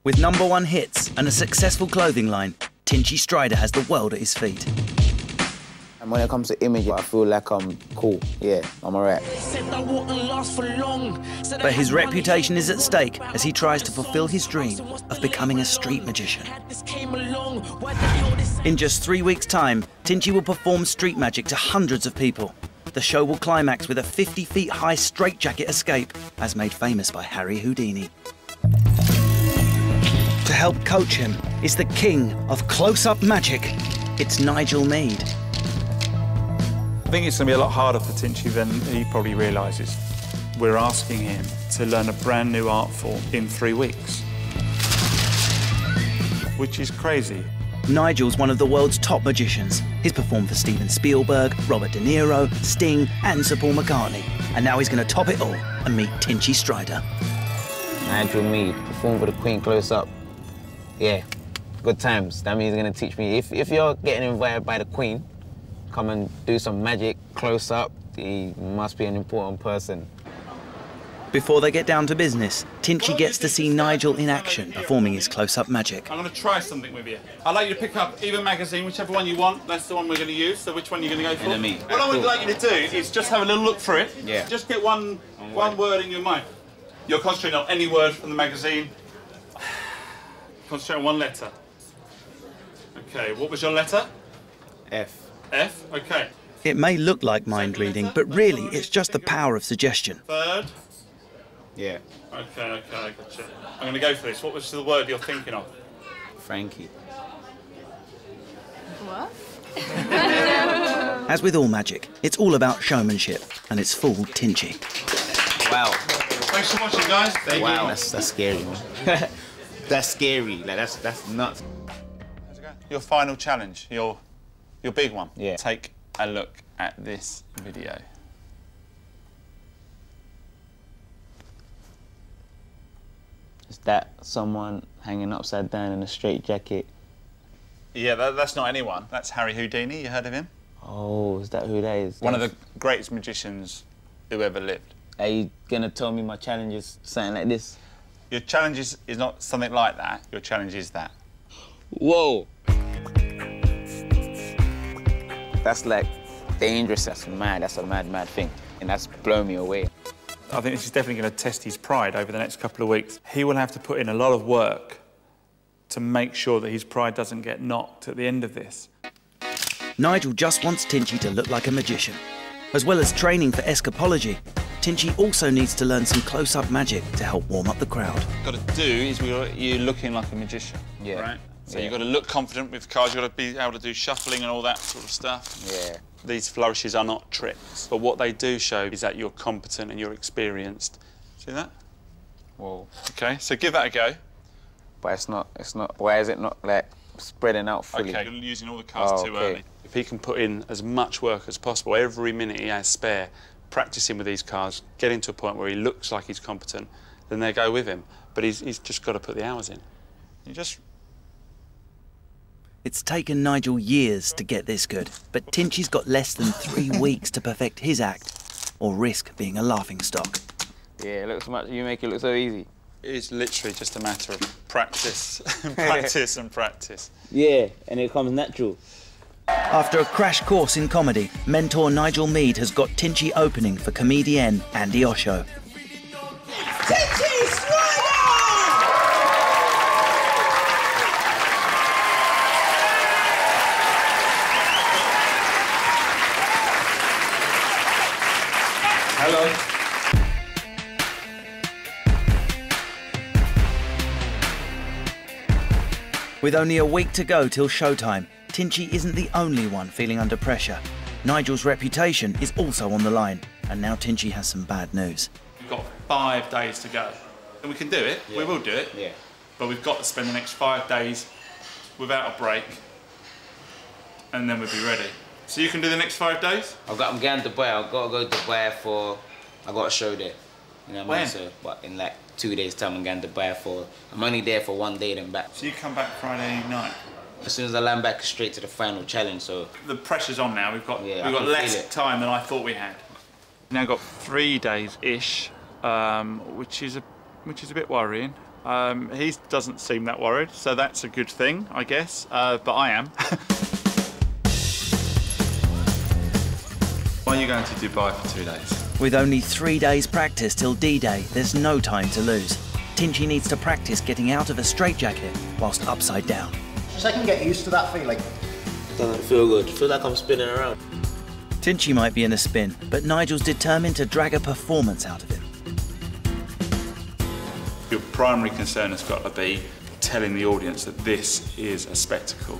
With #1 hits and a successful clothing line, Tinchy Stryder has the world at his feet. And when it comes to image, I feel like I'm cool. Yeah, I'm alright. But his reputation is at stake as he tries to fulfill his dream of becoming a street magician. In just 3 weeks' time, Tinchy will perform street magic to hundreds of people. The show will climax with a 50 feet high straitjacket escape, as made famous by Harry Houdini. To help coach him is the king of close-up magic. It's Nigel Mead. I think it's going to be a lot harder for Tinchy than he probably realises. We're asking him to learn a brand new art form in 3 weeks, which is crazy. Nigel's one of the world's top magicians. He's performed for Steven Spielberg, Robert De Niro, Sting and Sir Paul McCartney. And now he's going to top it all and meet Tinchy Stryder. Nigel Mead, perform for the Queen close up. Yeah, good times. That means he's going to teach me. If you're getting invited by the Queen, come and do some magic close up, he must be an important person. Before they get down to business, Tinchy gets to see Nigel in action performing his close-up magic. I'm going to try something with you. I'd like you to pick up either magazine, whichever one you want. That's the one we're going to use. So which one are you going to go for? What I would like you to do is just have a little look through it. Yeah. Just get one word in your mind. You're concentrating on any word from the magazine. Concentrate on one letter. Okay, what was your letter? F. F? Okay. It may look like mind reading, but really it's just the power of suggestion. Third? Yeah. Okay, gotcha. I'm going to go for this. What was the word you're thinking of? Frankie. What? As with all magic, it's all about showmanship, and it's fooled Tinchy. Wow. Thanks for watching, guys. Wow, that's scary, man. That's scary. Like that's nuts. How's it going? Your final challenge, your big one. Yeah. Take a look at this video. Is that someone hanging upside down in a straitjacket? Yeah, that's not anyone. That's Harry Houdini. You heard of him? Oh, is that who that is? One of the greatest magicians who ever lived. Are you gonna tell me my challenge is something like this? Your challenge is not something like that. Your challenge is that. Whoa! That's like dangerous. That's mad. That's a mad thing, and that's blown me away. I think this is definitely going to test his pride over the next couple of weeks. He will have to put in a lot of work to make sure that his pride doesn't get knocked at the end of this. Nigel just wants Tinchy to look like a magician. As well as training for escapology, Tinchy also needs to learn some close-up magic to help warm up the crowd. What you've got to do is you're looking like a magician, Yeah. right? So Yeah. you've got to look confident with cards, you've got to be able to do shuffling and all that sort of stuff. Yeah. These flourishes are not tricks, but what they do show is that you're competent and you're experienced. See that? Whoa. Okay, so give that a go. But it's not. Why is it not like spreading out fully? Okay, you're using all the cards too early. If he can put in as much work as possible, every minute he has spare, practicing with these cards, getting to a point where he looks like he's competent, then they go with him. But he's just got to put the hours in. It's taken Nigel years to get this good, but Tinchy's got less than 3 weeks to perfect his act, or risk being a laughingstock. Yeah, it looks much. You make it look so easy. It's literally just a matter of practice, practice and practice. Yeah, and it comes natural. After a crash course in comedy, mentor Nigel Mead has got Tinchy opening for comedian Andy Osho. Tinchy Stryder! Hello. With only a week to go till showtime, Tinchy isn't the only one feeling under pressure. Nigel's reputation is also on the line, and now Tinchy has some bad news. We've got 5 days to go. And we can do it, we will do it, but we've got to spend the next 5 days without a break, and then we'll be ready. So you can do the next 5 days? I'm going to Dubai. I've got to go to Dubai for... I got a show there. You know what I mean? So, but in like 2 days' time, I'm going to Dubai for... I'm only there for 1 day, then back. So you come back Friday night? As soon as I land back, straight to the final challenge, so... The pressure's on now. We've got less time than I thought we had. Now got 3 days-ish, which is a bit worrying. He doesn't seem that worried, so that's a good thing, I guess, but I am. Why are you going to Dubai for 2 days? With only 3 days practice till D-Day, there's no time to lose. Tinchy needs to practice getting out of a straitjacket whilst upside down. Just I can get used to that feeling. Doesn't feel good. I feel like I'm spinning around. Tinchy might be in a spin, but Nigel's determined to drag a performance out of him. Your primary concern has got to be telling the audience that this is a spectacle.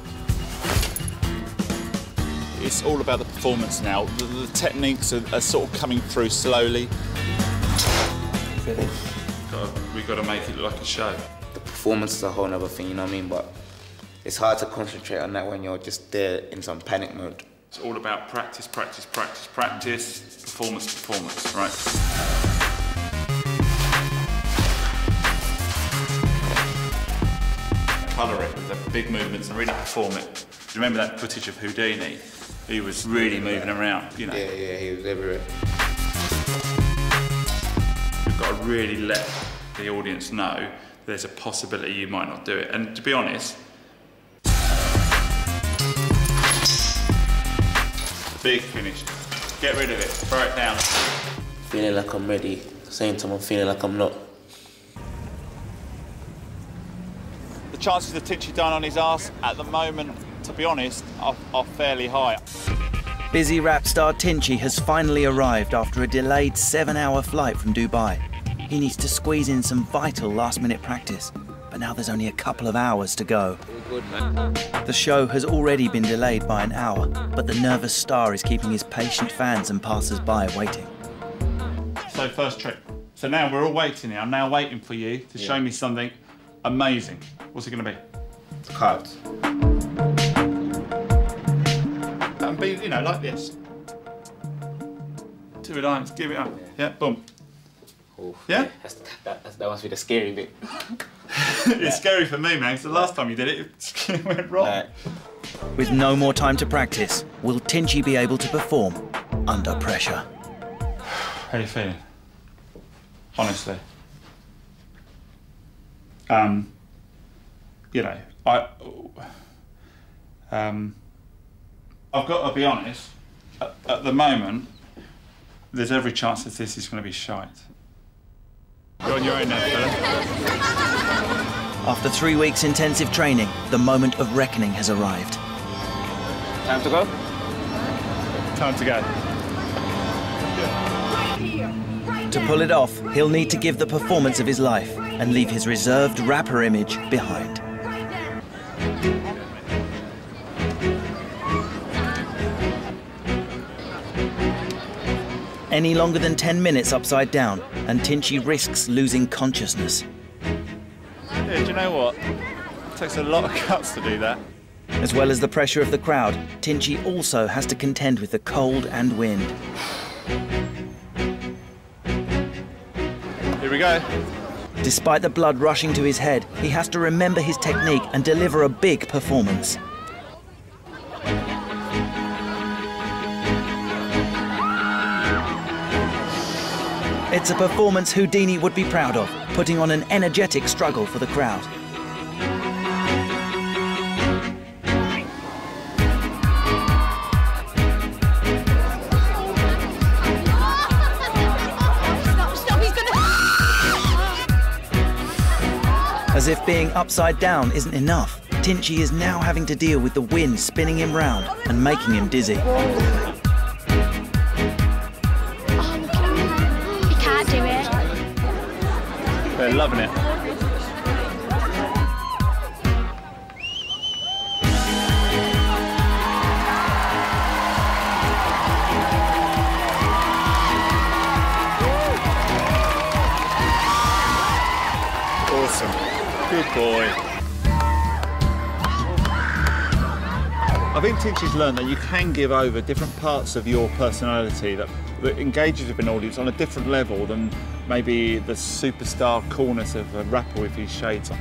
It's all about the performance now. The techniques are sort of coming through slowly. We've got to make it look like a show. The performance is a whole other thing, you know what I mean? But it's hard to concentrate on that when you're just there in some panic mode. It's all about practice, practice, practice, practice, performance, performance, right? Colour it with the big movements and really perform it. Do you remember that footage of Houdini? He was really moving around, you know. Yeah, he was everywhere. You've got to really let the audience know there's a possibility you might not do it. And to be honest, big finish. Get rid of it, throw it down. Feeling like I'm ready, at the same time I'm feeling like I'm not. The chances of Tinchy dying on his arse at the moment, to be honest, are fairly high. Busy rap star Tinchy has finally arrived after a delayed 7-hour flight from Dubai. He needs to squeeze in some vital last-minute practice, but now there's only a couple of hours to go. All good, man. The show has already been delayed by an hour, but the nervous star is keeping his patient fans and passers-by waiting. So first trick. So now we're all waiting here. I'm now waiting for you to show me something amazing. What's it going to be? Cards. And be, you know, like this. 2 lines, give it up. Yeah, boom. Oof, yeah? That must be the scary bit. It's scary for me, man, because the last time you did it, it went wrong. Right. With no more time to practice, will Tinchy be able to perform under pressure? How are you feeling? Honestly. You know, I've got to be honest, at the moment, there's every chance that this is going to be shite. You're on your own now, fella. After 3 weeks intensive training, the moment of reckoning has arrived. Time to go? Time to go. To pull it off, he'll need to give the performance of his life and leave his reserved rapper image behind. Any longer than 10 minutes upside down, and Tinchy risks losing consciousness. Yeah, do you know what? It takes a lot of guts to do that. As well as the pressure of the crowd, Tinchy also has to contend with the cold and wind. Here we go. Despite the blood rushing to his head, he has to remember his technique and deliver a big performance. It's a performance Houdini would be proud of, putting on an energetic struggle for the crowd. As if being upside down isn't enough, Tinchy is now having to deal with the wind spinning him round and making him dizzy. They're loving it. Awesome. Good boy. I think Tinchy's learned that you can give over different parts of your personality that engages with an audience on a different level than maybe the superstar coolness of a rapper with his shades on.